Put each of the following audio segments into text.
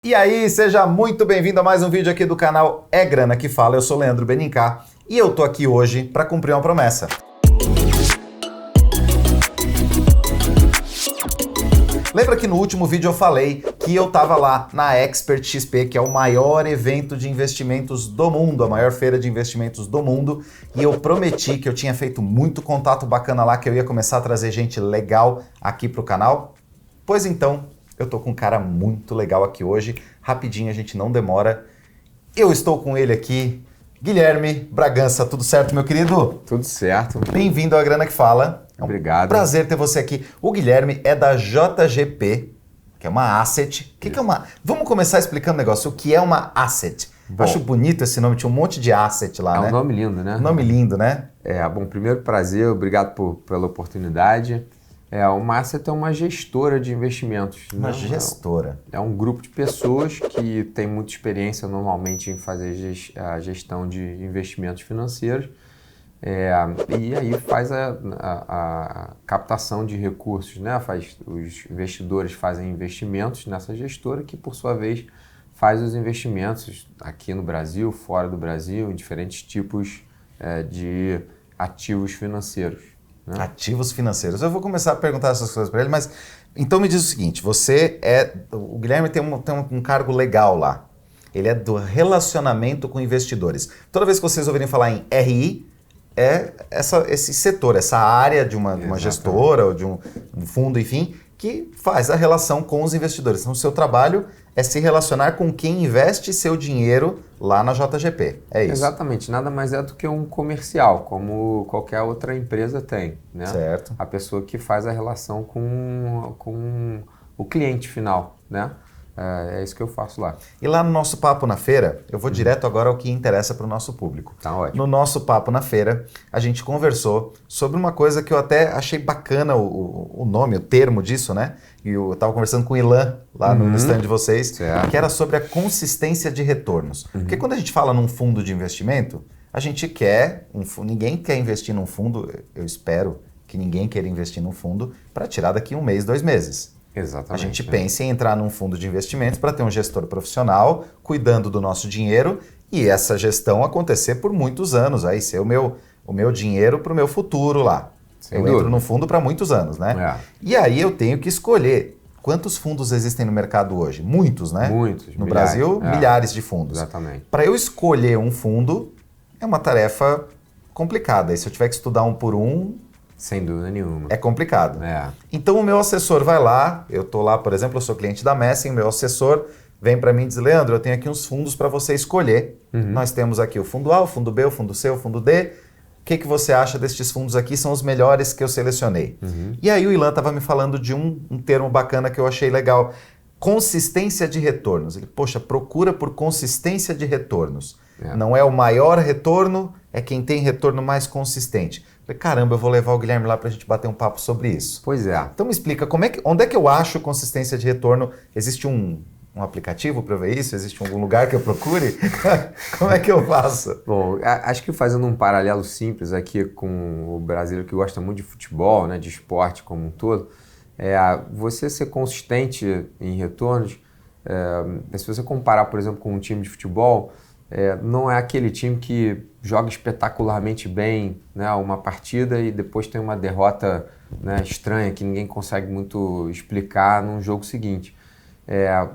E aí, seja muito bem-vindo a mais um vídeo aqui do canal É Grana Que Fala. Eu sou Leandro Benincá e eu tô aqui hoje para cumprir uma promessa. Lembra que no último vídeo eu falei que eu tava lá na Expert XP, que é o maior evento de investimentos do mundo, a maior feira de investimentos do mundo, e eu prometi que eu tinha feito muito contato bacana lá, que eu ia começar a trazer gente legal aqui pro canal? Pois então, eu tô com um cara muito legal aqui hoje, rapidinho, a gente não demora. Eu estou com ele aqui, Guilherme Bragança. Tudo certo, meu querido? Tudo certo. Bem-vindo à Grana Que Fala. Obrigado. Prazer ter você aqui. O Guilherme é da JGP, que é uma asset. O que é uma... Vamos começar explicando o negócio. O que é uma asset? Bom, acho bonito esse nome, tinha um monte de asset lá, né? É um nome lindo, né? Nome lindo, né? Bom, primeiro prazer, obrigado pela oportunidade. Uma asset é uma gestora de investimentos. Uma gestora. É um grupo de pessoas que tem muita experiência normalmente em fazer a gestão de investimentos financeiros. E aí faz a captação de recursos, né? Os investidores fazem investimentos nessa gestora que, por sua vez, faz os investimentos aqui no Brasil, fora do Brasil, em diferentes tipos de ativos financeiros. Né? Ativos financeiros. Eu vou começar a perguntar essas coisas para ele, mas então me diz o seguinte, o Guilherme tem um cargo legal lá. Ele é do relacionamento com investidores. Toda vez que vocês ouvirem falar em RI, esse setor, essa área de uma gestora ou de um fundo, enfim, que faz a relação com os investidores. Então, o seu trabalho é se relacionar com quem investe seu dinheiro lá na JGP. É isso. Exatamente. Nada mais é do que um comercial, como qualquer outra empresa tem. Né? Certo. A pessoa que faz a relação com o cliente final, né? É isso que eu faço lá. E lá no nosso Papo na Feira, eu vou direto agora ao que interessa para o nosso público. Tá ótimo. No nosso Papo na Feira, a gente conversou sobre uma coisa que eu até achei bacana o nome, o termo disso, né? E eu estava conversando com o Ilan lá no stand de vocês, certo. Que era sobre a consistência de retornos. Porque quando a gente fala num fundo de investimento, a gente quer, ninguém quer investir num fundo, eu espero que ninguém queira investir num fundo para tirar daqui 1 mês, 2 meses. Exatamente. A gente pensa em entrar num fundo de investimentos para ter um gestor profissional cuidando do nosso dinheiro e essa gestão acontecer por muitos anos, aí ser o meu dinheiro para o meu futuro lá. Eu entro num fundo para muitos anos, né? E aí eu tenho que escolher. Quantos fundos existem no mercado hoje? Muitos, né? Muitos. No Brasil, milhares de fundos. Exatamente. Para eu escolher um fundo é uma tarefa complicada. E se eu tiver que estudar um por um... Sem dúvida nenhuma. É complicado. Então o meu assessor vai lá, eu estou lá, por exemplo, eu sou cliente da Messing, o meu assessor vem para mim e diz, Leandro, eu tenho aqui uns fundos para você escolher. Nós temos aqui o fundo A, o fundo B, o fundo C, o fundo D. O que você acha destes fundos aqui? São os melhores que eu selecionei. E aí o Ilan estava me falando de um termo bacana que eu achei legal. Consistência de retornos. Ele, poxa, procura por consistência de retornos. Não é o maior retorno, é quem tem retorno mais consistente. Falei, caramba, eu vou levar o Guilherme lá para a gente bater um papo sobre isso. Pois é. Então me explica, onde é que eu acho consistência de retorno? Existe um aplicativo para ver isso? Existe algum lugar que eu procure? Como é que eu faço? Bom, acho que fazendo um paralelo simples aqui com o brasileiro que gosta muito de futebol, né, de esporte como um todo, você ser consistente em retornos, se você comparar, por exemplo, com um time de futebol, não é aquele time que joga espetacularmente bem, né, uma partida e depois tem uma derrota, né, estranha que ninguém consegue muito explicar num jogo seguinte.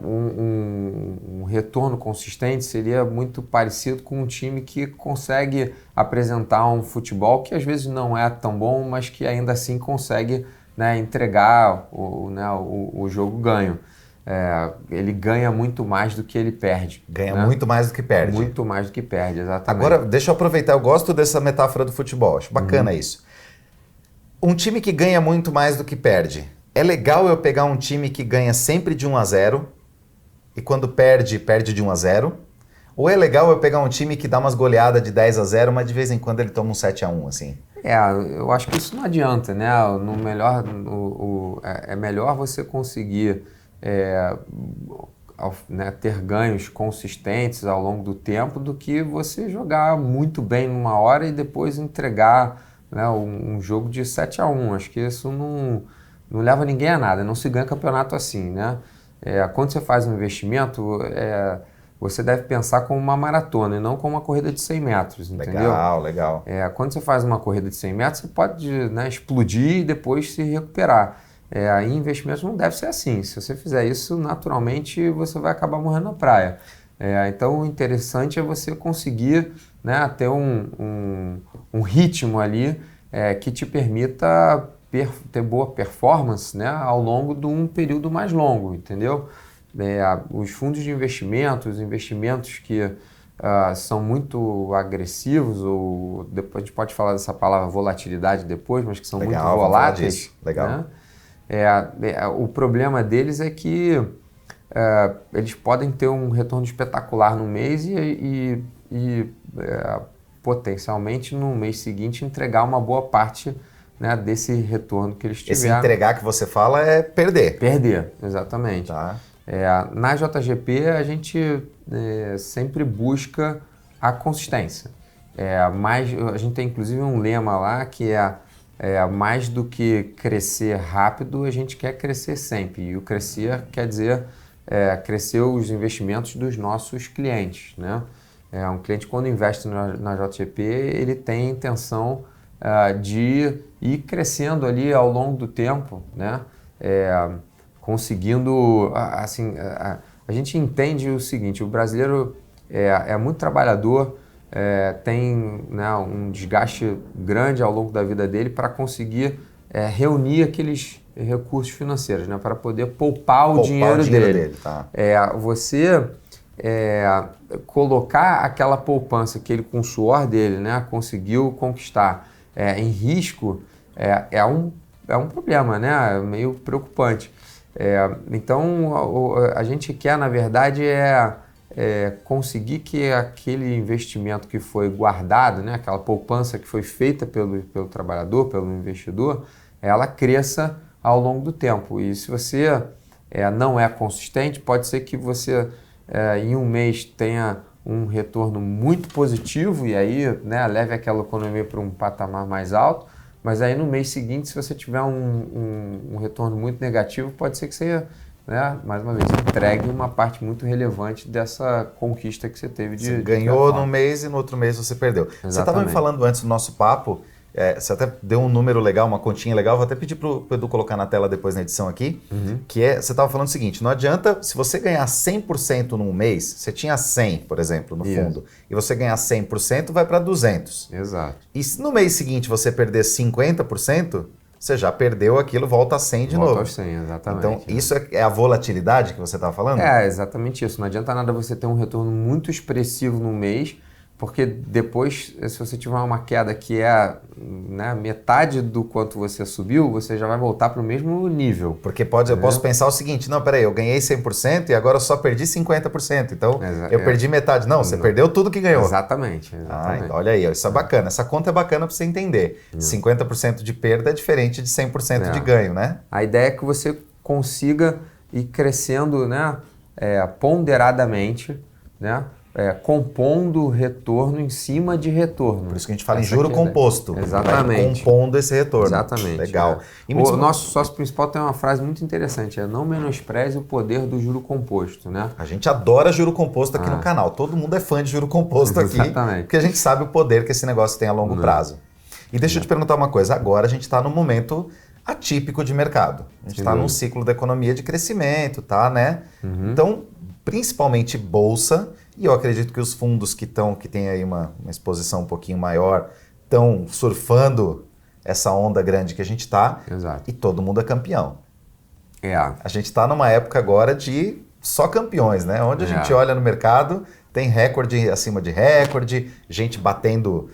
Um retorno consistente seria muito parecido com um time que consegue apresentar um futebol que às vezes não é tão bom, mas que ainda assim consegue, né, entregar o jogo ganho. Ele ganha muito mais do que ele perde. Ganha muito mais do que perde. Muito mais do que perde, exatamente. Agora, deixa eu aproveitar, eu gosto dessa metáfora do futebol, acho bacana isso. Um time que ganha muito mais do que perde. É legal eu pegar um time que ganha sempre de 1-0 e quando perde, perde de 1-0? Ou é legal eu pegar um time que dá umas goleadas de 10-0, mas de vez em quando ele toma um 7-1, assim? Eu acho que isso não adianta, né? É melhor você conseguir ter ganhos consistentes ao longo do tempo do que você jogar muito bem numa hora e depois entregar, né, um jogo de 7-1. Acho que isso não leva ninguém a nada, não se ganha campeonato assim, né? Quando você faz um investimento, você deve pensar como uma maratona e não como uma corrida de 100 metros, entendeu? Legal. Quando você faz uma corrida de 100 metros, você pode, né, explodir e depois se recuperar. Em investimentos não deve ser assim. Se você fizer isso, naturalmente você vai acabar morrendo na praia. Então, o interessante é você conseguir, né, ter um ritmo ali que te permita ter boa performance, né, ao longo de um período mais longo, entendeu? Os fundos de investimento, os investimentos que são muito agressivos, ou depois a gente pode falar dessa palavra volatilidade depois, mas que são muito voláteis. Legal. Né? O problema deles é que eles podem ter um retorno espetacular no mês e potencialmente no mês seguinte entregar uma boa parte, né, desse retorno que eles tiveram. Esse entregar que você fala é perder. Perder, exatamente. Tá. Na JGP a gente sempre busca a consistência. A gente tem inclusive um lema lá que mais do que crescer rápido, a gente quer crescer sempre. E o crescer quer dizer crescer os investimentos dos nossos clientes, né? Um cliente, quando investe na JGP, ele tem a intenção de ir crescendo ali ao longo do tempo, né? Conseguindo, assim, a gente entende o seguinte: o brasileiro é muito trabalhador, tem, né, um desgaste grande ao longo da vida dele para conseguir reunir aqueles recursos financeiros, né, para poder poupar o dinheiro dele. Tá. Você colocar aquela poupança que ele, com o suor dele, né, conseguiu conquistar em risco é um problema, né, meio preocupante. Então, a gente quer, na verdade, conseguir que aquele investimento que foi guardado, né, aquela poupança que foi feita pelo trabalhador, pelo investidor, ela cresça ao longo do tempo. E se você não é consistente, pode ser que você, em um mês, tenha um retorno muito positivo e aí, né, leve aquela economia para um patamar mais alto. Mas aí no mês seguinte, se você tiver um retorno muito negativo, pode ser que você, né, mais uma vez, entregue uma parte muito relevante dessa conquista que você teve Você ganhou num mês e no outro mês você perdeu. Exatamente. Você estava me falando antes do nosso papo, você até deu um número legal, uma continha legal, vou até pedir para o Edu colocar na tela depois na edição aqui, que você estava falando o seguinte: não adianta, se você ganhar 100% num mês, você tinha 100, por exemplo, no fundo, e você ganhar 100%, vai para 200. Exato. E se no mês seguinte você perder 50%, você já perdeu aquilo, volta a 100 de novo. Volta aos 100, exatamente. Então, isso é a volatilidade que você estava falando? Exatamente isso. Não adianta nada você ter um retorno muito expressivo no mês, porque depois, se você tiver uma queda que né, metade do quanto você subiu, você já vai voltar para o mesmo nível. Porque eu posso pensar o seguinte: não, peraí, eu ganhei 100% e agora eu só perdi 50%, então eu perdi metade. Não, você perdeu tudo que ganhou. Exatamente. Então, olha aí, isso é bacana. Essa conta é bacana para você entender. 50% de perda é diferente de 100% de ganho, né? A ideia é que você consiga ir crescendo, né, ponderadamente, né? Compondo retorno em cima de retorno. Por isso que a gente fala em juro composto. Exatamente. Compondo esse retorno. Exatamente. Legal. E o nosso sócio principal tem uma frase muito interessante: não menospreze o poder do juro composto, né? A gente adora juro composto aqui no canal. Todo mundo é fã de juro composto aqui. Exatamente. Porque a gente sabe o poder que esse negócio tem a longo prazo. E deixa eu te perguntar uma coisa. Agora a gente está num momento atípico de mercado. A gente está num ciclo da economia de crescimento, tá, né? Então, principalmente bolsa, e eu acredito que os fundos que têm aí uma exposição um pouquinho maior, estão surfando essa onda grande que a gente está. Exato. E todo mundo é campeão. A gente está numa época agora de só campeões, né? Onde a gente olha no mercado, tem recorde acima de recorde, gente batendo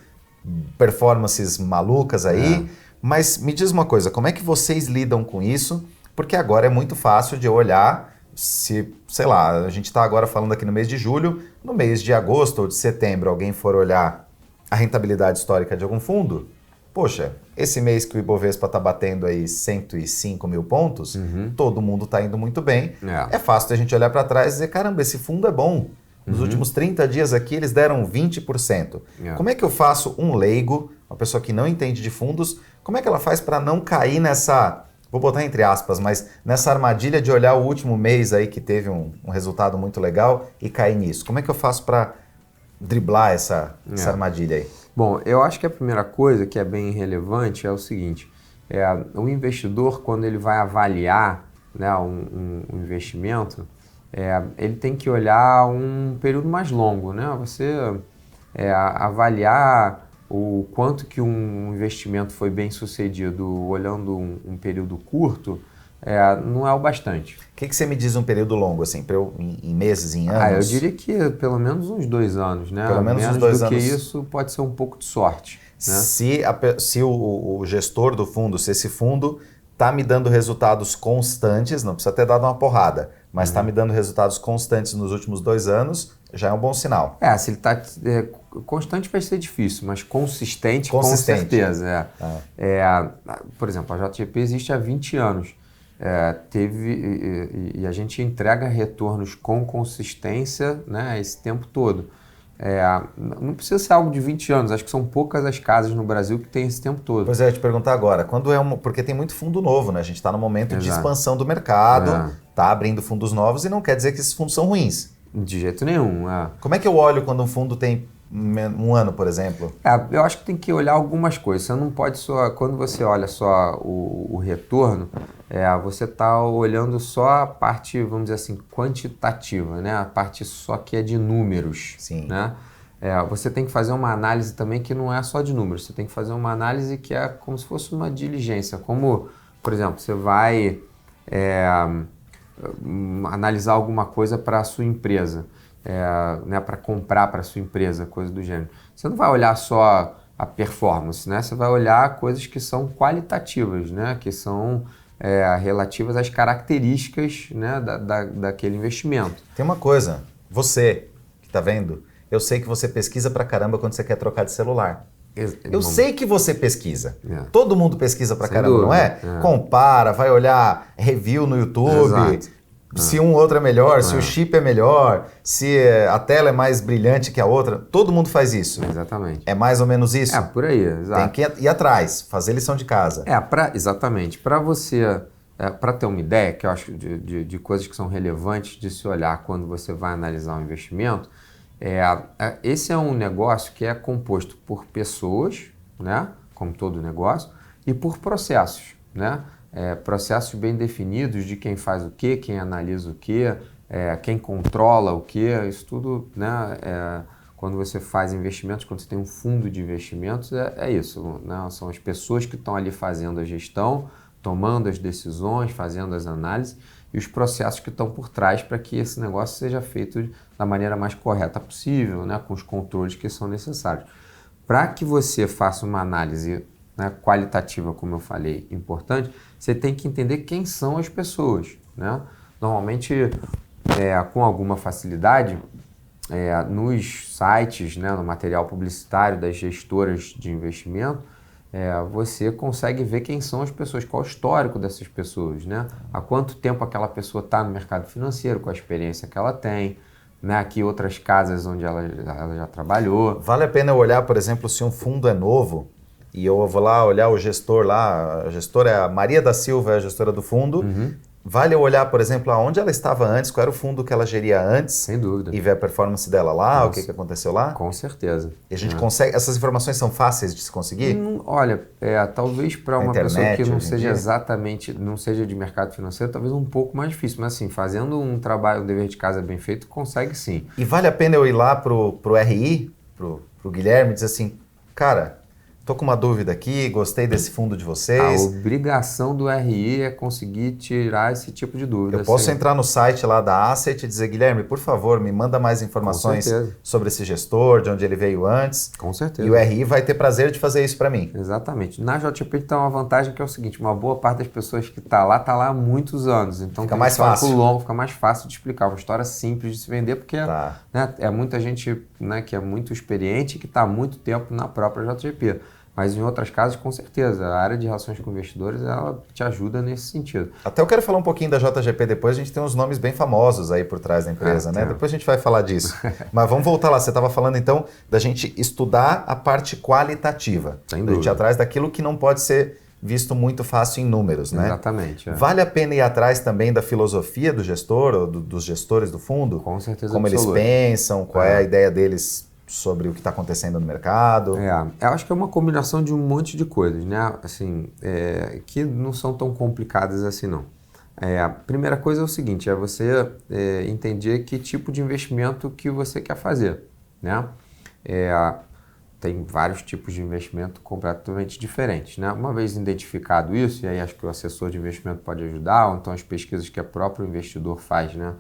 performances malucas aí. Mas me diz uma coisa, como é que vocês lidam com isso? Porque agora é muito fácil de eu olhar. Se, sei lá, a gente está agora falando aqui no mês de julho, no mês de agosto ou de setembro, alguém for olhar a rentabilidade histórica de algum fundo, poxa, esse mês que o Ibovespa está batendo aí 105 mil pontos, todo mundo está indo muito bem. É fácil a gente olhar para trás e dizer, caramba, esse fundo é bom. Nos últimos 30 dias aqui eles deram 20%. Como é que eu faço um leigo, uma pessoa que não entende de fundos, como é que ela faz para não cair nessa vou botar entre aspas, mas nessa armadilha de olhar o último mês aí que teve um resultado muito legal e cair nisso? Como é que eu faço para driblar essa armadilha aí? Bom, eu acho que a primeira coisa que é bem relevante é o seguinte, o investidor, quando ele vai avaliar, né, um investimento, ele tem que olhar um período mais longo, né? Você avaliar o quanto que um investimento foi bem sucedido olhando um período curto, não é o bastante. O que você me diz um período longo, assim, em meses, em anos? Eu diria que pelo menos uns 2 anos, né? Pelo menos uns 2 anos. Do que isso pode ser um pouco de sorte. Né? Se o gestor do fundo, se esse fundo está me dando resultados constantes, não precisa ter dado uma porrada, mas está me dando resultados constantes nos últimos 2 anos, já é um bom sinal. Se ele está constante vai ser difícil, mas consistente. Com certeza. Por exemplo, a JGP existe há 20 anos. E a gente entrega retornos com consistência, né, esse tempo todo. Não precisa ser algo de 20 anos, acho que são poucas as casas no Brasil que tem esse tempo todo. Pois é, eu ia te perguntar agora, porque tem muito fundo novo, né? A gente está no momento de expansão do mercado, está abrindo fundos novos e não quer dizer que esses fundos são ruins. De jeito nenhum. Como é que eu olho quando um fundo tem 1 ano, por exemplo? Eu acho que tem que olhar algumas coisas. Você não pode só... Quando você olha só o retorno, você está olhando só a parte, vamos dizer assim, quantitativa, né? A parte só que é de números. Sim. Né? Você tem que fazer uma análise também que não é só de números. Você tem que fazer uma análise que é como se fosse uma diligência. Como, por exemplo, você vai analisar alguma coisa para a sua empresa. Né, para comprar para a sua empresa, coisa do gênero. Você não vai olhar só a performance, né? Você vai olhar coisas que são qualitativas, né? Que são relativas às características, né, daquele investimento. Tem uma coisa, você que está vendo, eu sei que você pesquisa pra caramba quando você quer trocar de celular. Eu sei que você pesquisa. Todo mundo pesquisa pra caramba, dúvida, não é? Compara, vai olhar review no YouTube. Exato. Se um outro é melhor, se o chip é melhor, se a tela é mais brilhante que a outra. Todo mundo faz isso. Exatamente. É mais ou menos isso? Por aí, exato. Tem que ir atrás, fazer lição de casa. Exatamente. Para você, para ter uma ideia, que eu acho de coisas que são relevantes de se olhar quando você vai analisar um investimento, esse é um negócio que é composto por pessoas, né, como todo negócio, e por processos, né? Processos bem definidos de quem faz o quê, quem analisa o quê, quem controla o quê, isso tudo, né, quando você faz investimentos, quando você tem um fundo de investimentos, é isso, né? São as pessoas que estão ali fazendo a gestão, tomando as decisões, fazendo as análises e os processos que estão por trás para que esse negócio seja feito da maneira mais correta possível, né, com os controles que são necessários. Para que você faça uma análise, né, qualitativa, como eu falei, importante, você tem que entender quem são as pessoas, né? Normalmente, com alguma facilidade, nos sites, né, no material publicitário das gestoras de investimento, você consegue ver quem são as pessoas, qual é o histórico dessas pessoas, né? Há quanto tempo aquela pessoa está no mercado financeiro, qual a experiência que ela tem, né? Aqui outras casas onde ela já trabalhou. Vale a pena eu olhar, por exemplo, se um fundo é novo, e eu vou lá olhar o gestor lá, a gestora é a Maria da Silva, é a gestora do fundo. Uhum. Vale eu olhar, por exemplo, aonde ela estava antes, qual era o fundo que ela geria antes. Sem dúvida. E ver a performance dela lá, o que aconteceu lá? Com certeza. E a gente consegue, essas informações são fáceis de se conseguir? Olha, talvez para uma pessoa que não seja exatamente, não seja de mercado financeiro, talvez um pouco mais difícil, mas assim, fazendo um trabalho, um dever de casa bem feito, consegue sim. E vale a pena eu ir lá pro RI, pro Guilherme, e dizer assim, cara, tô com uma dúvida aqui, gostei desse fundo de vocês. A obrigação do RI é conseguir tirar esse tipo de dúvida. Eu posso entrar no site lá da Asset e dizer, Guilherme, por favor, me manda mais informações sobre esse gestor, de onde ele veio antes. Com certeza. E o RI vai ter prazer de fazer isso para mim. Exatamente. Na JGP tem uma vantagem que é o seguinte, uma boa parte das pessoas que está lá há muitos anos. Então fica mais fácil. Fica mais fácil de explicar. Uma história simples de se vender, porque né, é muita gente, né, que é muito experiente e que está há muito tempo na própria JGP. Mas em outras casas, com certeza, a área de relações com investidores, ela te ajuda nesse sentido. Até eu quero falar um pouquinho da JGP depois, a gente tem uns nomes bem famosos aí por trás da empresa, né? Depois a gente vai falar disso. Mas vamos voltar lá, você estava falando então da gente estudar a parte qualitativa. Sem dúvida. A gente ir atrás daquilo que não pode ser visto muito fácil em números, né? Exatamente. Vale a pena ir atrás também da filosofia do gestor ou dos gestores do fundo? Com certeza Como absoluta. eles pensam, qual é a ideia deles sobre o que está acontecendo no mercado? Eu acho que é uma combinação de um monte de coisas, né? Assim, que não são tão complicadas assim, não. A primeira coisa é o seguinte, é você entender que tipo de investimento que você quer fazer, né? Tem vários tipos de investimento completamente diferentes, né? Uma vez identificado isso, e aí acho que o assessor de investimento pode ajudar, ou então as pesquisas que o próprio investidor faz, né?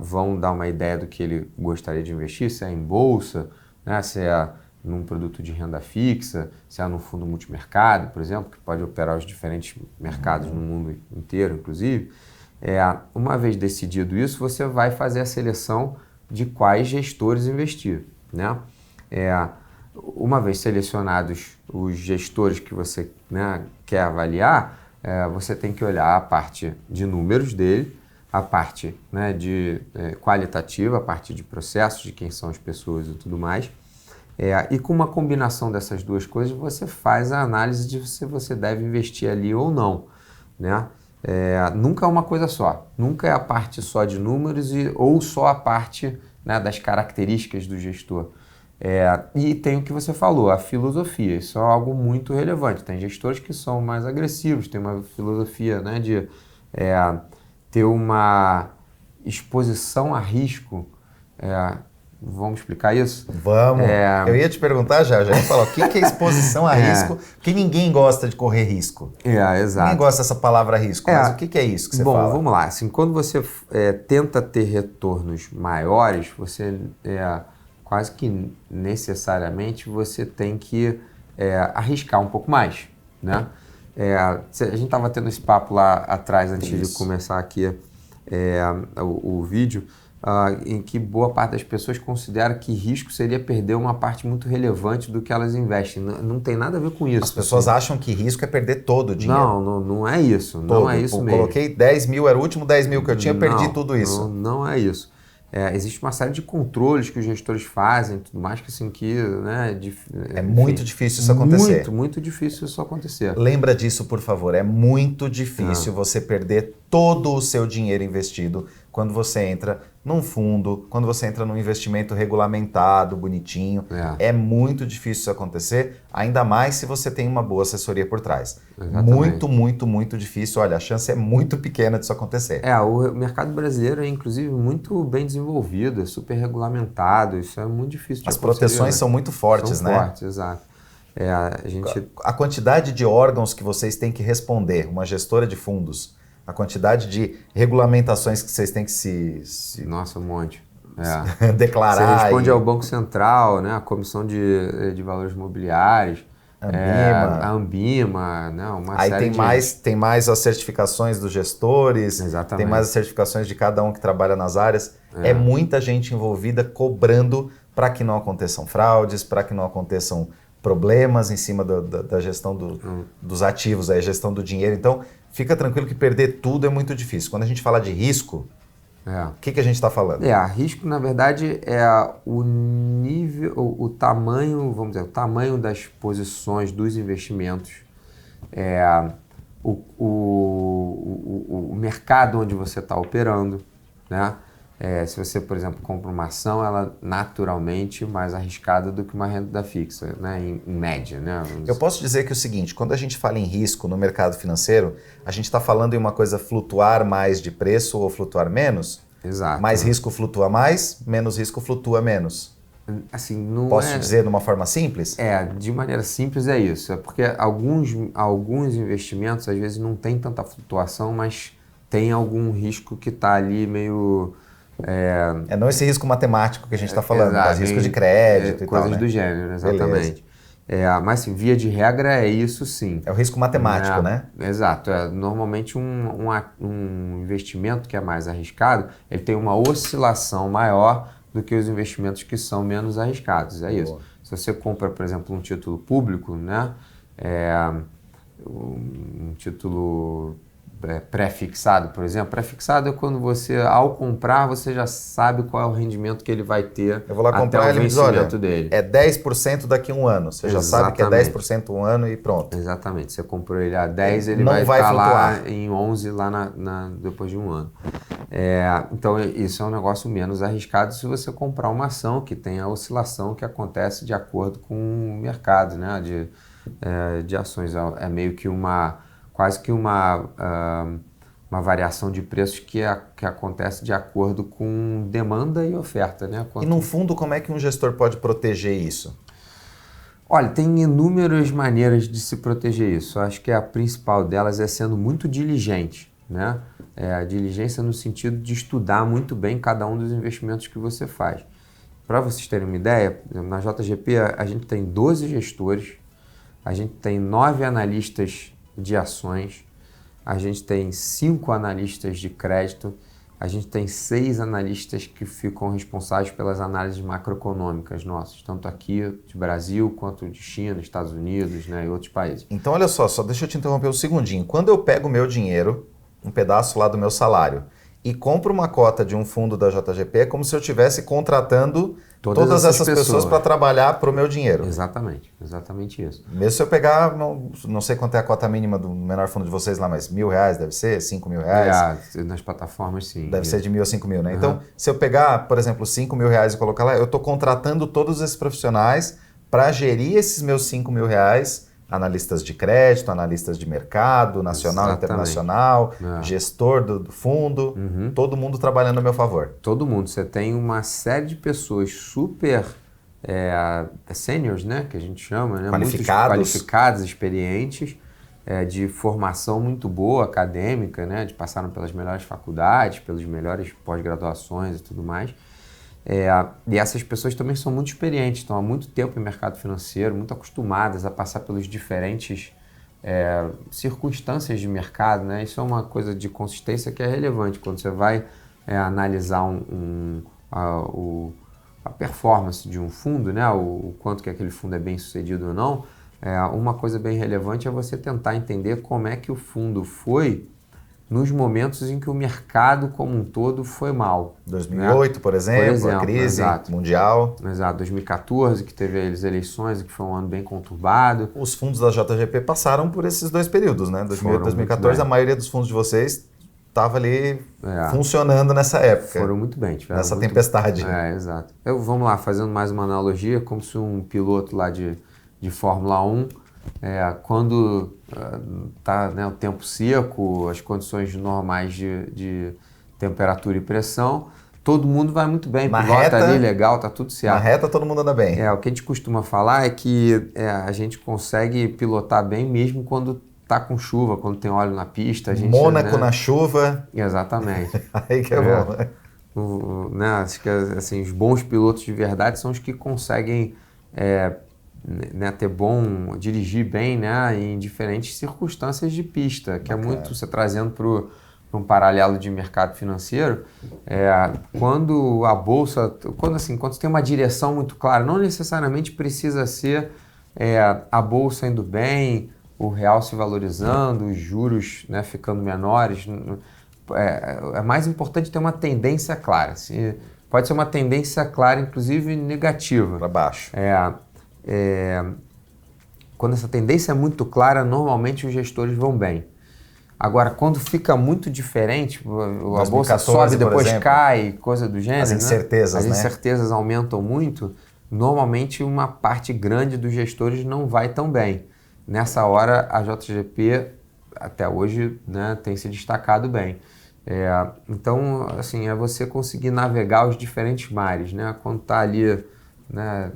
Vão dar uma ideia do que ele gostaria de investir, se é em bolsa, né? Se é num produto de renda fixa, se é num fundo multimercado, por exemplo, que pode operar os diferentes mercados no mundo inteiro, inclusive. Uma vez decidido isso, você vai fazer a seleção de quais gestores investir, né? Uma vez selecionados os gestores que você, né, quer avaliar, você tem que olhar a parte de números dele, a parte, né, de qualitativa, a parte de processos, de quem são as pessoas e tudo mais. E com uma combinação dessas duas coisas, você faz a análise de se você deve investir ali ou não, né? Nunca é uma coisa só, nunca é a parte só de números ou só a parte, né, das características do gestor. E tem o que você falou, a filosofia, isso é algo muito relevante. Tem gestores que são mais agressivos, tem uma filosofia, né, de ter uma exposição a risco. Vamos explicar isso? Vamos. Eu ia te perguntar já ia falar, o que é exposição a risco? Porque ninguém gosta de correr risco. Exato. Ninguém gosta dessa palavra risco, mas o que é isso que você fala? Bom, vamos lá. Assim, quando você tenta ter retornos maiores, você quase que necessariamente você tem que arriscar um pouco mais, né? A gente estava tendo esse papo lá atrás, antes de começar aqui o vídeo, em que boa parte das pessoas considera que risco seria perder uma parte muito relevante do que elas investem. Não tem nada a ver com isso. As pessoas acham que risco é perder todo o dinheiro. Não é isso. Não é isso mesmo. Coloquei 10 mil, era o último 10 mil que eu tinha, perdi tudo isso. Não é isso. Existe uma série de controles que os gestores fazem, tudo mais que assim que, né, muito difícil isso acontecer. Muito difícil isso acontecer. Lembra disso, por favor. É muito difícil você perder todo o seu dinheiro investido quando você entra num fundo, quando você entra num investimento regulamentado, bonitinho. É muito difícil isso acontecer, ainda mais se você tem uma boa assessoria por trás. Exatamente. Muito difícil. Olha, a chance é muito pequena disso acontecer. O mercado brasileiro é, inclusive, muito bem desenvolvido, é super regulamentado, isso é muito difícil de As proteções são muito fortes, né? São fortes, exato. A quantidade de órgãos que vocês têm que responder, uma gestora de fundos, a quantidade de regulamentações que vocês têm que Nossa, um monte. declarar. Você responde ao Banco Central, né, a Comissão de Valores Mobiliários, a Anbima, né, uma aí série tem mais as certificações dos gestores, Exatamente. Tem mais as certificações de cada um que trabalha nas áreas. É muita gente envolvida cobrando para que não aconteçam fraudes, para que não aconteçam problemas em cima da gestão dos ativos, a gestão do dinheiro. Então, fica tranquilo que perder tudo é muito difícil. Quando a gente fala de risco, o que a gente está falando? Risco, na verdade, é o nível, o tamanho, vamos dizer, o tamanho das posições dos investimentos, o mercado onde você está operando, né? Se você, por exemplo, compra uma ação, ela naturalmente mais arriscada do que uma renda fixa, né? Em média, né? Eu posso dizer que é o seguinte, quando a gente fala em risco no mercado financeiro, a gente está falando em uma coisa flutuar mais de preço ou flutuar menos? Exato. Mais risco flutua mais, menos risco flutua menos. Assim, não Posso dizer de uma forma simples? De maneira simples é isso. É porque alguns investimentos, às vezes, não tem tanta flutuação, mas tem algum risco que está ali meio... não esse risco matemático que a gente está falando, mas risco de crédito e coisas tal, né? do gênero, exatamente. Mas, assim, via de regra, é isso sim. É o risco matemático, né? Exato. Normalmente, um investimento que é mais arriscado, ele tem uma oscilação maior do que os investimentos que são menos arriscados. É isso. Se você compra, por exemplo, um título público, né? Um título pré-fixado, por exemplo. Pré-fixado é quando você, ao comprar, você já sabe qual é o rendimento que ele vai ter. Eu vou lá comprar, ele me diz, olha, dele. É 10% daqui a um ano. Você já sabe que é 10% um ano e pronto. Exatamente. Você comprou ele a 10, ele vai estar lá em 11 lá depois de um ano. Então, isso é um negócio menos arriscado se você comprar uma ação que tem a oscilação que acontece de acordo com o mercado, né, de ações. É meio que quase que uma variação de preços que acontece de acordo com demanda e oferta, né? E no fundo, como é que um gestor pode proteger isso? Olha, tem inúmeras maneiras de se proteger isso. Acho que a principal delas é sendo muito diligente, né? A diligência no sentido de estudar muito bem cada um dos investimentos que você faz. Para vocês terem uma ideia, na JGP a gente tem 12 gestores, a gente tem 9 analistas de ações, a gente tem 5 analistas de crédito, a gente tem 6 analistas que ficam responsáveis pelas análises macroeconômicas nossas, tanto aqui de Brasil quanto de China, Estados Unidos, né, e outros países. Então olha só deixa eu te interromper um segundinho. Quando eu pego o meu dinheiro, um pedaço lá do meu salário, e compro uma cota de um fundo da JGP, é como se eu estivesse contratando todas essas pessoas para trabalhar para o meu dinheiro. Exatamente isso. Mesmo se eu pegar, não sei quanto é a cota mínima do menor fundo de vocês lá, mas R$1.000 deve ser? R$5.000? Nas plataformas sim. Deve ser de 1.000 a 5.000, né? Uhum. Então, se eu pegar, por exemplo, R$5.000 e colocar lá, eu estou contratando todos esses profissionais para gerir esses meus R$5.000, analistas de crédito, analistas de mercado, nacional, exatamente, internacional, gestor do fundo, todo mundo trabalhando a meu favor. Todo mundo. Você tem uma série de pessoas super seniors, né, que a gente chama, né, qualificados, experientes, de formação muito boa, acadêmica, né, de passaram pelas melhores faculdades, pelas melhores pós-graduações e tudo mais. E essas pessoas também são muito experientes, estão há muito tempo em mercado financeiro, muito acostumadas a passar pelas diferentes circunstâncias de mercado, né? Isso é uma coisa de consistência que é relevante quando você vai analisar a performance de um fundo, né? O quanto que aquele fundo é bem sucedido ou não. Uma coisa bem relevante é você tentar entender como é que o fundo foi nos momentos em que o mercado como um todo foi mal. 2008, né? por exemplo, a crise mundial. Exato, 2014, que teve as eleições, que foi um ano bem conturbado. Os fundos da JGP passaram por esses dois períodos, né? 2008 e 2014, a maioria dos fundos de vocês estava ali funcionando nessa época. Foram muito bem. Nessa tempestade. Exato. Vamos lá, fazendo mais uma analogia, como se um piloto lá de Fórmula 1, quando está o tempo seco, as condições normais de temperatura e pressão, todo mundo vai muito bem, pilota ali, legal, tá tudo certo. Na reta todo mundo anda bem. O que a gente costuma falar é que a gente consegue pilotar bem mesmo quando tá com chuva, quando tem óleo na pista. Mônaco na chuva. Exatamente. Aí que é bom. Acho que assim, os bons pilotos de verdade são os que conseguem dirigir bem, né, em diferentes circunstâncias de pista, que é muito, você trazendo para um paralelo de mercado financeiro, quando a bolsa, quando você tem uma direção muito clara, não necessariamente precisa ser a bolsa indo bem, o real se valorizando, os juros, né, ficando menores. É mais importante ter uma tendência clara. Pode ser uma tendência clara, inclusive negativa. Para baixo. Quando essa tendência é muito clara, normalmente os gestores vão bem. Agora, quando fica muito diferente, a bolsa sobe, depois cai, coisa do gênero, as incertezas, né? As incertezas aumentam muito, normalmente uma parte grande dos gestores não vai tão bem. Nessa hora, a JGP, até hoje, né, tem se destacado bem. Então, assim, é você conseguir navegar os diferentes mares, né? Quando está ali, né,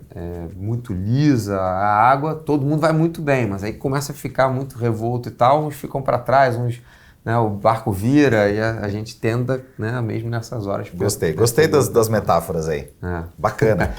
muito lisa a água, todo mundo vai muito bem, mas aí começa a ficar muito revolto e tal, uns ficam para trás, uns, né, o barco vira e a gente tenda, né, mesmo nessas horas. Gostei das metáforas aí. Bacana.